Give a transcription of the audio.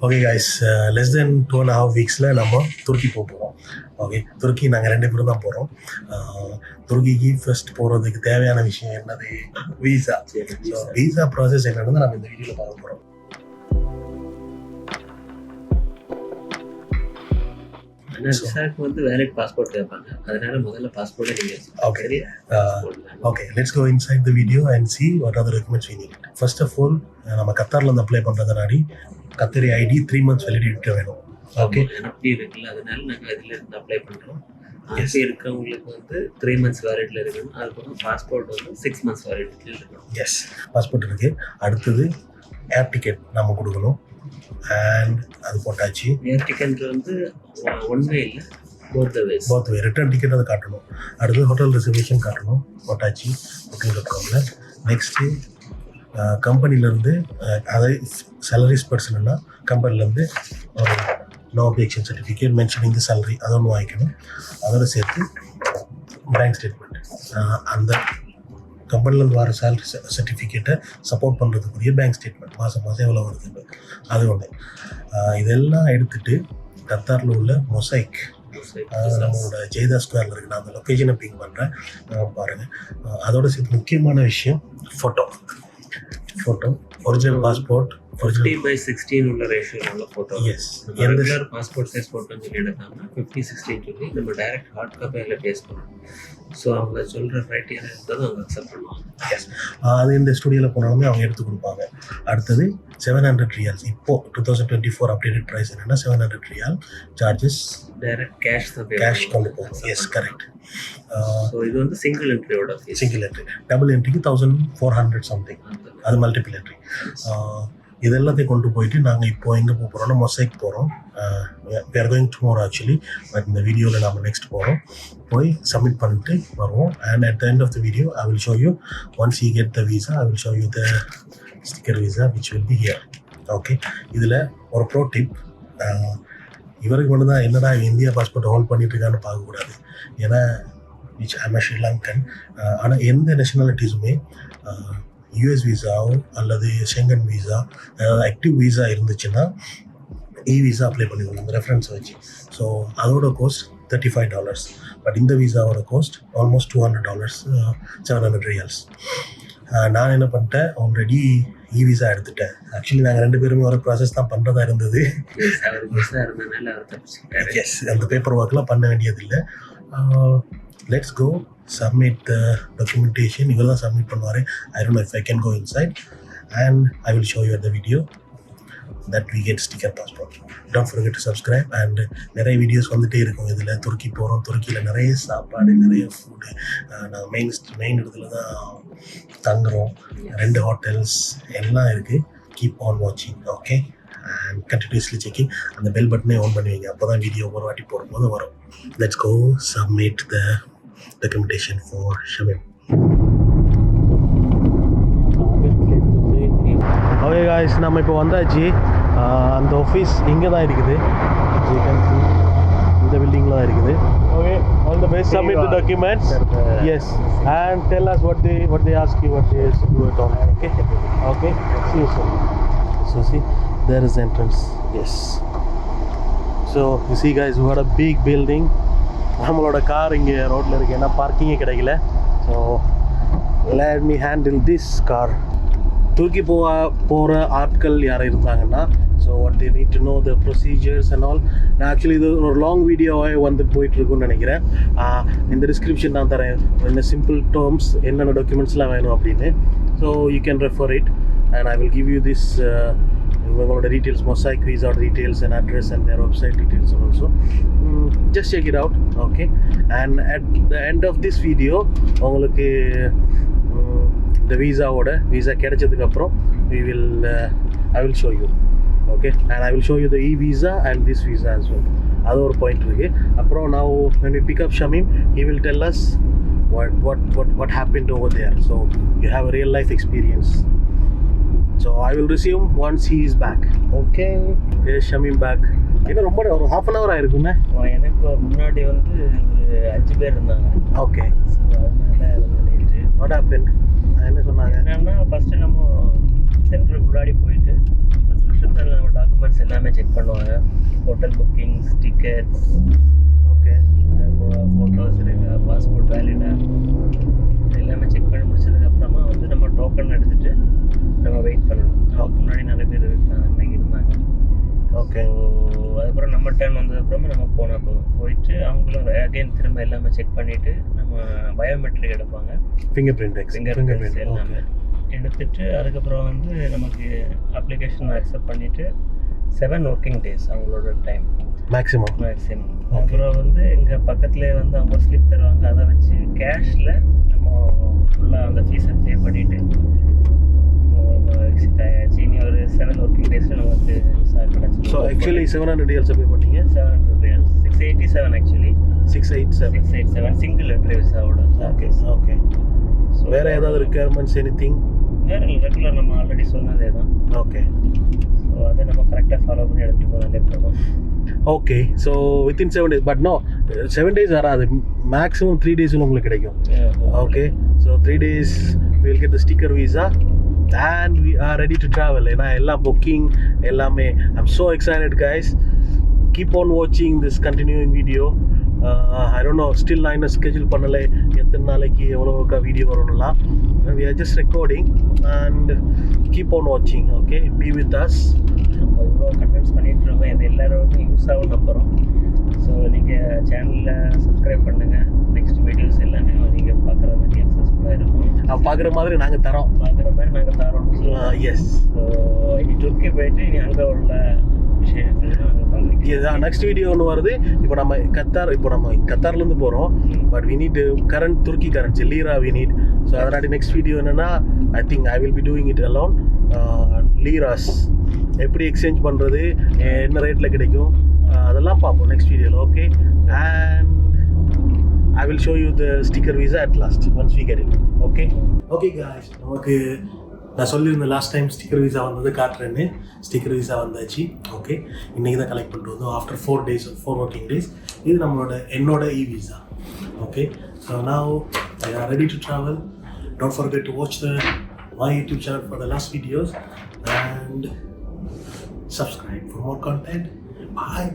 Okay guys, less than 2.5 வீக்ஸில் நம்ம துருக்கி போகிறோம். Okay, துருக்கி நாங்கள் 2 பேரும் தான் போகிறோம். துருக்கிக்கு ஃபர்ஸ்ட் போகிறதுக்கு தேவையான விஷயம் என்னது? வீசா. ஸோ வீசா ப்ராசஸ் என்னன்னு நம்ம இந்த வீடியோவில் பார்க்க போகிறோம். விசாக்கு வந்து வேலிட் பாஸ்போர்ட் கேட்பாங்க, அதனால முதல்ல பாஸ்போர்ட்டே நீங்க. Okay, let's go inside the video and see what are the documents we need. First of all, நம்ம கத்தார்ல இருந்து அப்ளை பண்றதுனாடி கத்தாரி ஐடி 3 months வேலிடிட்டி வேணும். ஓகே, NFT இருக்குல்ல, அதனால நாங்கள் அதில் இருந்து அப்ளை பண்ணுறோம். NFT இருக்கவங்களுக்கு வந்து 3 months வேலிடிட்டியில் இருக்கணும். அதுக்கப்புறம் பாஸ்போர்ட் வந்து 6 months வேலிடிட்டியில் இருக்கணும். எஸ், பாஸ்போர்ட் இருக்கு. அடுத்தது ஏர் டிக்கெட் நம்ம கொடுக்கணும். அண்ட் அது போட்டாச்சு. ஏர் டிக்கெட் வந்து ஒன் வே இல்லை, போத் வே ரிட்டர்ன் டிக்கெட் அதை காட்டணும். அடுத்து ஹோட்டல் ரிசர்வேஷன் காட்டணும். போட்டாச்சு booking.comல. நெக்ஸ்ட்டு கம்பெனிலேருந்து அதை சேலரிஸ் பர்சன்னா கம்பெனிலேருந்து ஒரு no objection certificate mentioning the salary அதை ஒன்று வாங்கிக்கணும். அதோடு சேர்த்து பேங்க் ஸ்டேட்மெண்ட், அந்த கம்பெனிலேருந்து வர சேலரி சர்டிஃபிகேட்டை சப்போர்ட் பண்ணுறதுக்குரிய பேங்க் ஸ்டேட்மெண்ட், மாதம் எவ்வளோ வருதுன்னு அது ஒன்று. இதெல்லாம் எடுத்துகிட்டு கத்தாரில் உள்ள மொசைக், நம்மளோட ஜெய்தா ஸ்கொயரில் இருக்குது, நான் அந்த லொக்கேஷனை பிங் பண்ணுறேன், பாருங்கள். அதோட சேர்த்து முக்கியமான விஷயம் ஃபோட்டோ, ஒரிஜினல் பாஸ்போர்ட், 50/16 உள்ள ரேஷியோவில் உள்ள ஃபோட்டோ. எஸ், எந்த பாஸ்போர்ட் சைஸ் ஃபோட்டோன்னு சொல்லி எடுக்காமல் 50/16 சொல்லி நம்ம டைரக்ட் ஹார்ட் காப்பியில் பேஸ் பண்ணணும். ஸோ அவங்க சொல்கிற க்ரைட்டீரியா இருந்தால் அவங்க அக்செப்ட் பண்ணுவாங்க. எஸ், அது இந்த ஸ்டுடியோவில் போனாலுமே அவங்க எடுத்து கொடுப்பாங்க. அடுத்தது 700 ரியால்ஸ். இப்போது 2024 அப்டேட்டட் ப்ரைஸ் என்னென்னா 700 ரியால் சார்ஜஸ். டைரக்ட் கேஷ் கொண்டு போகும். S, correct. ஸோ இது வந்து சிங்கிள் என்ட்ரியோட ஃபீஸ். சிங்கிள் என்ட்ரி, டபுள் என்ட்ரிக்கு 1400 சம்திங், அது மல்டிபிள் என்ட்ரி. இது எல்லாத்தையும் கொண்டு போயிட்டு நாங்கள் இப்போ எங்கே போகிறோம்னா மொசைக் போகிறோம். we are going tomorrow actually, but இந்த வீடியோவில் நம்ம நெக்ஸ்ட் போகிறோம். போய் சப்மிட் பண்ணிட்டு வருவோம். And at the end of the video I will show you, once you get the visa I will show you the sticker visa which will be here. Okay, இதில் ஒரு bro tip, இவருக்கு மட்டும் தான் என்னடா India passport hold பண்ணிட்டு இருக்கான்னு பார்க்கக்கூடாது. ஏன்னா ஐம் ஸ்ரீலங்கன். ஆனால் எந்த நேஷனாலிட்டிஸுமே யூஎஸ் வீசாவோ அல்லது ஷெங்கன் வீசா, ஆக்டிவ் வீசா இருந்துச்சுன்னா விசா அப்ளை பண்ணிக்கணும் ரெஃபரன்ஸ் வச்சு. ஸோ அதோட கோஸ்ட் $35. பட் இந்த வீசாவோட கோஸ்ட் ஆல்மோஸ்ட் $200, 700 ரியால்ஸ். நான் என்ன பண்ணிட்டேன், ஆல்ரெடி விசா எடுத்துட்டேன். ஆக்சுவலி நாங்கள் 2 பேருமே ஒரு ப்ராசஸ் தான் பண்ணுறதா இருந்தது. எஸ், அந்த பேப்பர் ஒர்க்லாம் பண்ண வேண்டியதில்லை. Let's go submit the documentation. இவர் தான் சப்மிட் பண்ணுவார். I don't know if I can go inside and I will show you at the video that we get sticker passport. Don't forget to subscribe and நிறைய videos வந்துகிட்டே இருக்கும். இதில் துருக்கி போகிறோம், துருக்கியில் நிறைய சாப்பாடு, நிறைய ஃபுட்டு. நான் மெயின் இடத்துல தான் தங்குறோம். 2 ஹோட்டல்ஸ் எல்லாம் இருக்குது. கீப் ஆன் வாட்சிங். Okay, and continuously checking. அந்த பெல் பட்டனே ஆன் பண்ணுவீங்க, அப்போ தான் வீடியோ ஒரு வாட்டி போடும்போது வரும். Let's go submit the documentation for Shamim. Okay guys, நம்ம இப்போ வந்தாச்சு. அந்த ஆஃபீஸ் இங்கே தான் இருக்குது. You can see இந்த பில்டிங்கில் தான் இருக்குது. Okay, all the best. Submit the documents. Yes, and tell us what they ask you, what they do it on. Okay, see you soon. So see, there is the entrance. Yes, so you see guys, we got a big building. நம்மளோட car இங்கே ரோட்டில் இருக்குது, ஏன்னா பார்க்கிங்கே கிடைக்கல. So let me handle this car. துருக்கி போகிற ஆட்கள் யாரும் இருந்தாங்கன்னா, so what they need to know the procedures and all. நான் ஆக்சுவலி இது ஒரு லாங் வீடியோவாக வந்து போயிட்டுருக்குன்னு நினைக்கிறேன். இந்த டிஸ்கிரிப்ஷன் நான் தரேன், என்ன சிம்பிள் டேர்ம்ஸ், என்னென்ன டாக்குமெண்ட்ஸ்லாம் வேணும் அப்படின்னு. So you can refer it and I will give you this இவங்களோட details, mosaic visa details and address and their website details also. Just check it out. Okay, and at the end of this video உங்களுக்கு the visa கிடைச்சதுக்கு அப்புறம் I will show you. Okay, and I will show you the e-visa and this visa as well. அது ஒரு point இருக்கு. அப்புறம் now when we pick up Shamim, he will tell us what happened over there, so you have a real life experience. So I will resume once he is back. Okay, here's Shamim back. இன்னும் ரொம்ப ஒரு ½ hour ஆயிருக்குண்ணே. எனக்கு முன்னாடி வந்து ஒரு 5 பேர் இருந்தாங்க. Okay, அதனால லேட்டு. What happen? என்ன சொன்னாங்க? என்னன்னா ஃபஸ்ட்டு நம்ம சென்டருக்கு முன்னாடி போயிட்டு வருஷத்தில் நம்ம டாக்குமெண்ட்ஸ் எல்லாமே செக் பண்ணுவாங்க. Hotel bookings, tickets, okay photos இருக்கா, பாஸ்போர்ட் வேலிடா, எல்லாமே செக் பண்ணி முடிச்சதுக்கப்புறமா வந்து நம்ம டோக்கன் எடுத்துகிட்டு நம்ம வெயிட் பண்ணணும். அதுக்கு முன்னாடி நிறைய பேர் இருந்தாங்க. ஓகே அதுக்கப்புறம் நம்ம டர்ன் வந்ததுக்கப்புறமா நம்ம போனால் போயிட்டு அவங்களும் அகைன் திரும்ப எல்லாமே செக் பண்ணிவிட்டு நம்ம பயோமெட்ரிக் எடுப்பாங்க. ஃபிங்கர் பிரிண்ட் எல்லாமே எடுத்துட்டு அதுக்கப்புறம் வந்து நமக்கு அப்ளிகேஷன் அக்செப்ட் பண்ணிவிட்டு 7 ஒர்க்கிங் டேஸ் அவங்களோட டைம் மேக்ஸிமம். அப்புறம் வந்து எங்கள் பக்கத்துலேயே வந்து அவங்க ஸ்லிப் தருவாங்க. அதை வச்சு கேஷில் நம்ம ஃபுல்லாக அந்த ஃபீஸை பே பண்ணிவிட்டு எக்ஸிட் ஆயாச்சு. இனி ஒரு 7 ஒர்க்கிங் டேஸில் நமக்கு விசா கிடச்சி. ஸோ ஆக்சுவலி 700 ரியல்ஸ் பே பண்ணீங்க. 700 ரியல்ஸ், 687 ஆக்சுவலி. 687 சிங்கிள் என்ட்ரி விசாவோட. ஓகே ஸோ வேறு ஏதாவது ரிக்குயர்மெண்ட்ஸ் எனிதிங்? வேறு ரெகுலர் நம்ம ஆல்ரெடி சொன்னதே தான். ஓகே ஸோ அதை நம்ம கரெக்டாக ஃபாலோ பண்ணி எடுத்துகிட்டு போனாலே போதும். Okay so within 7 days, but no 7 days வராது, மேக்ஸிமம் 3 days உங்களுக்கு கிடைக்கும். Okay so 3 days we will get the sticker visa and we are ready to travel. ஏன்னா எல்லாம் புக்கிங் எல்லாமே. I'm so excited guys. Keep on watching this continuing video. I don't know, still நான் இன்னும் schedule பண்ணலை எத்தனை நாளைக்கு எவ்வளோக்கா video வரணும்லாம். We are just recording and keep on watching. Okay, be with us. நம்ம இவ்வளோ கன்வின்ஸ் பண்ணிட்டு இருக்கோம், இது எல்லாருக்கும் யூஸ் ஆகும் நம்புகிறோம். ஸோ நீங்கள் சேனலில் சப்ஸ்கிரைப் பண்ணுங்கள். நெக்ஸ்ட் வீடியோஸ் எல்லாமே நீங்கள் பார்க்குற மாதிரி அக்சஸ்ஃபுல்லாக இருக்கும். பார்க்குற மாதிரி நாங்கள் தரோம். எஸ். ஸோ இனி துருக்கி போயிட்டு இனி அங்கே உள்ள விஷயங்கள் நாங்கள் இதுதான் நெக்ஸ்ட் வீடியோ ஒன்று வருது. இப்போ நம்ம கத்தார்லேருந்து போகிறோம். But we need current Turkey currency lira we need. So அதனாடி நெக்ஸ்ட் வீடியோ என்னென்னா I think I will be doing it alone. Liras எப்படி எக்ஸ்சேஞ்ச் பண்ணுறது, என்ன ரேட்டில் கிடைக்கும், அதெல்லாம் பார்ப்போம் நெக்ஸ்ட் வீடியோவில். Okay, and I will show you the sticker visa at last once we get it. Okay guys, நமக்கு நான் சொல்லியிருந்தேன் லாஸ்ட் டைம் ஸ்டிக்கர் விசா வந்தது காட்டுறேன்னு. ஸ்டிக்கர் விசா வந்தாச்சு. ஓகே, இன்றைக்கி தான் கலெக்ட் பண்ணிட்டு வந்தோம் ஆஃப்டர் 4 days 4 working days. இது என்னோட e visa. Okay, so now I are ready to travel. Don't forget to watch my YouTube channel for the last videos and subscribe for more content. Bye.